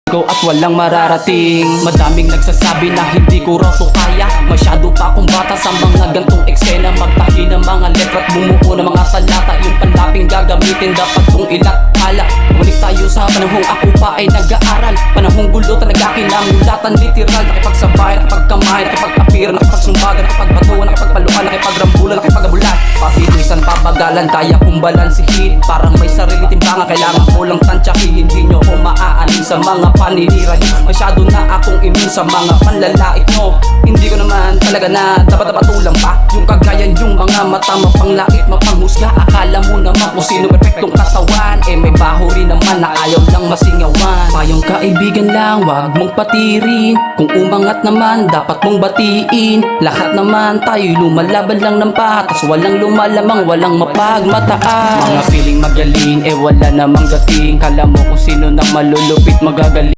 ko at walang mararating. Madaming nagsasabi na hindi ko raw to kaya. Masyado pa akong bata sa mga gantong eksena. Magtahi ng mga letra at bumuo ng mga talata. Yung panlaping gagamitin dapat kong ilakala. Balik tayo sa panahong ako pa ay nag-aaral. Panahong gulo talaga kinamulatan literal. Nakipagsabay, nakipagkamay, nakipag-apir, nakipagsumbagan, nakipagbato, nakipagpaluan, nakipagrambulan, nakipagabulan. Papilisan, pabagalan, kaya kong balansihin. Parang may sarili timbangan, kailangan ko lang tansyahin. Hindi nyo ko maaanin sa mga paninira nyo. Masyado na akong immune sa mga panlalait nyo. Hindi ko naman talaga na dapat patulang pa. Yung kagayan, yung mga mata mapanglait, mapanghusga. Akala mo naman kung sino perfectong katawan. May baho rin naman na ayaw lang masingawan. Payong kaibigan lang, wag mong patirin. Kung umangat naman, dapat mong batiin. Lahat naman tayo lumalaban lang ng patas. Walang lumalamang, walang mapagmataan. Mga feeling magaling, wala namang dating. Kala mo kung sino na malulupit magagaling.